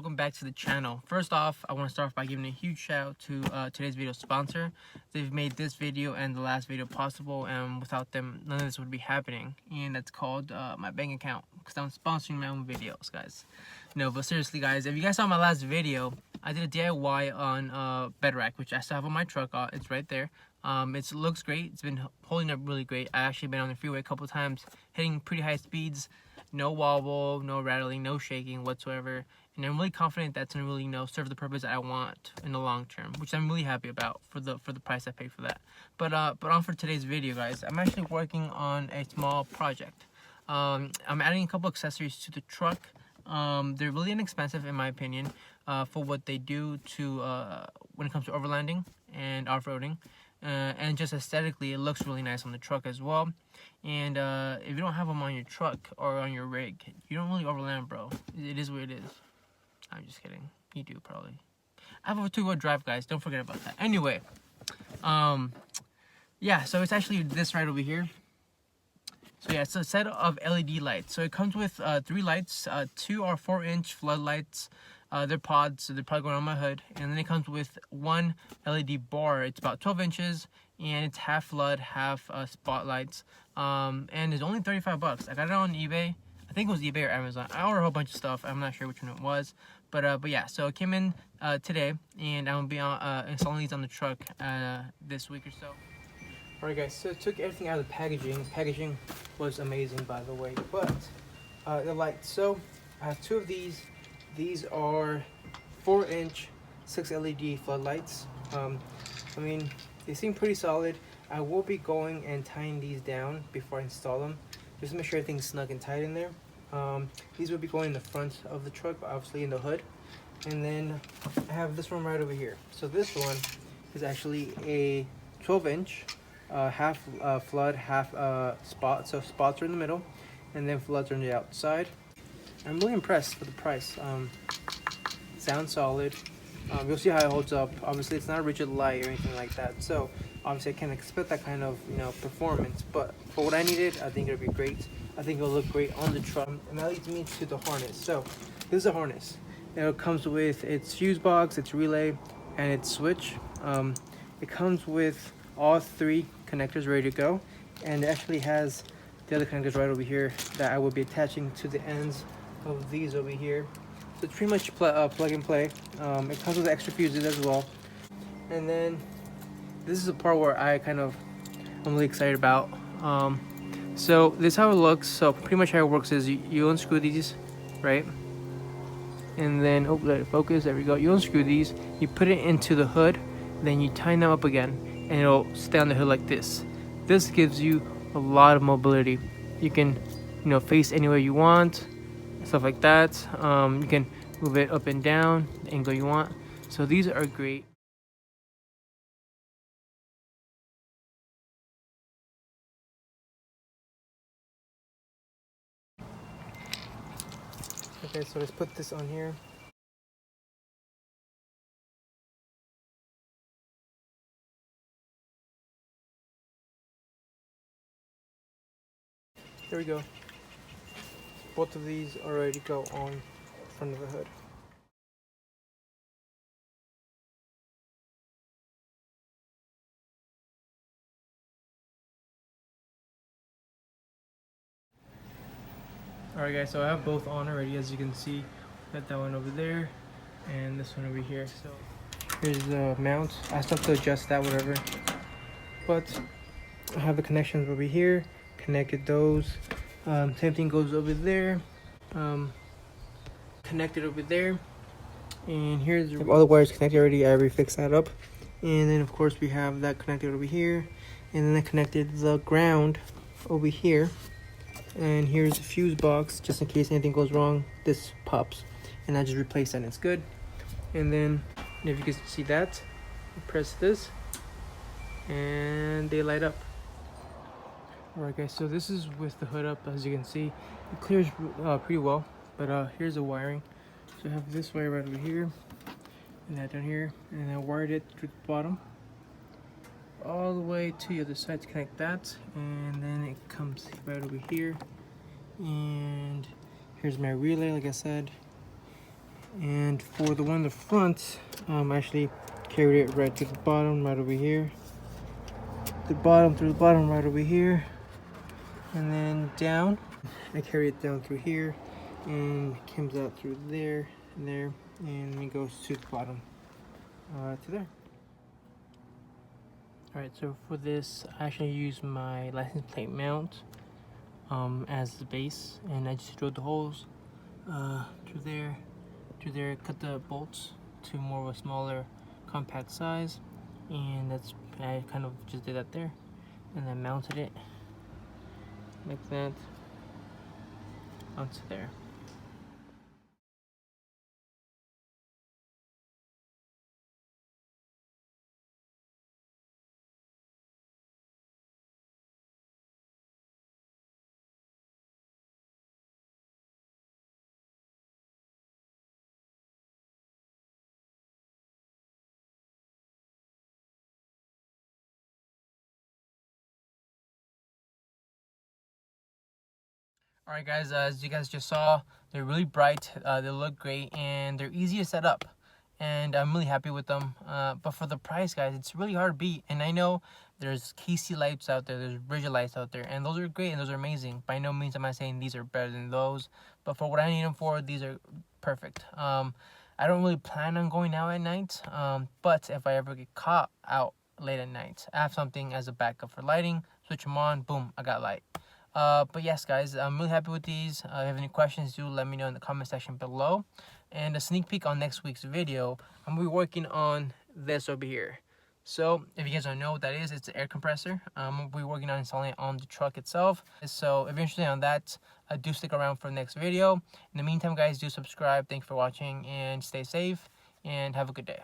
welcome back to the channel. First off, I want to start off by giving a huge shout out to today's video sponsor. They've made this video and the last video possible, and without them none of this would be happening, and that's called my bank account, because I'm sponsoring my own videos, guys. No, but seriously guys, if you guys saw my last video, I did a DIY on bed rack, which I still have on my truck. It's right there. It looks great. It's been holding up really great. I actually been on the freeway a couple times, hitting pretty high speeds. No wobble, no rattling, no shaking whatsoever, and I'm really confident that's gonna really serve the purpose that I want in the long term, which I'm really happy about for the price I paid for that. But on for today's video, guys, I'm actually working on a small project. I'm adding a couple accessories to the truck. They're really inexpensive in my opinion for what they do to when it comes to overlanding and off-roading. And just aesthetically, it looks really nice on the truck as well. And if you don't have them on your truck or on your rig, you don't really overland, bro. It is what it is. I'm just kidding. You do, probably. I have a two-wheel drive, guys. Don't forget about that. Anyway, yeah, so it's actually this right over here. So yeah, it's a set of LED lights. So it comes with 3 lights. 2 are 4-inch floodlights. They're pods, so they're probably going on my hood. And then it comes with 1 LED bar. It's about 12 inches, and it's half flood, half spotlights. And it's only 35 bucks. I got it on eBay. I think it was eBay or Amazon. I ordered a whole bunch of stuff. I'm not sure which one it was. But yeah, so it came in today, and I'm going to be installing these on the truck this week or so. Alright guys, so I took everything out of the packaging. Packaging was amazing, by the way. But the lights. So I have 2 of these. These are 4-inch 6 LED floodlights. I mean, they seem pretty solid. I will be going and tying these down before I install them, just to make sure everything's snug and tight in there. These will be going in the front of the truck, obviously in the hood. And then I have this one right over here. So this one is actually a 12-inch, half flood, half spot. So spots are in the middle, and then floods are on the outside. I'm really impressed with the price. Sounds solid. You'll see how it holds up. Obviously, it's not a rigid light or anything like that. So obviously, I can't expect that kind of performance. But for what I needed, I think it'll be great. I think it'll look great on the truck. And that leads me to the harness. So this is a harness. It comes with its fuse box, its relay, and its switch. It comes with all 3 connectors ready to go, and it actually has the other connectors right over here that I will be attaching to the ends of these over here. So it's pretty much plug and play. It comes with extra fuses as well. And then this is the part where I'm really excited about. So this is how it looks. So pretty much how it works is you unscrew these, right? And then, oh, let it focus, there we go. You unscrew these, you put it into the hood, then you tighten them up again, and it'll stay on the hood like this. This gives you a lot of mobility. You can face anywhere you want, stuff like that. You can move it up and down the angle you want. So these are great. Okay, so let's put this on here. There we go. Both of these are ready to go on front of the hood. Alright guys, so I have both on already, as you can see. Got that one over there and this one over here. So here's the mount. I still have to adjust that, whatever. But I have the connections over here. Connected those. Same thing goes over there. Connected over there. And here's all the wires connected already. I already fixed that up. And then of course we have that connected over here. And then I connected the ground over here. And here's the fuse box, just in case anything goes wrong. This pops, and I just replace that and it's good. And then if you can see that, you press this and they light up. Alright guys, so this is with the hood up. As you can see, it clears pretty well. But here's the wiring. So I have this wire right over here and that down here, and I wired it to the bottom all the way to the other side to connect that, and then it comes right over here. And here's my relay, like I said. And for the one in the front, I actually carried it right to the bottom, right over here. The bottom through the bottom, right over here, and then down. I carry it down through here, and it comes out through there and there, and it goes to the bottom, to there. Alright, so for this, I actually use my license plate mount as the base, and I just drilled the holes through there, cut the bolts to more of a smaller, compact size, and I kind of just did that there, and then mounted it like that onto there. Alright guys, as you guys just saw, they're really bright, they look great, and they're easy to set up. And I'm really happy with them. But for the price, guys, it's really hard to beat. And I know there's KC lights out there, there's Bridger lights out there, and those are great and those are amazing. By no means am I saying these are better than those, but for what I need them for, these are perfect. I don't really plan on going out at night, but if I ever get caught out late at night, I have something as a backup for lighting, switch them on, boom, I got light. But yes, guys, I'm really happy with these. If you have any questions, do let me know in the comment section below. And a sneak peek on next week's video, I'm going to be working on this over here. So if you guys don't know what that is, it's an air compressor. I'm going to be working on installing it on the truck itself. So if you're interested on that, do stick around for the next video. In the meantime, guys, do subscribe. Thanks for watching, and stay safe, and have a good day.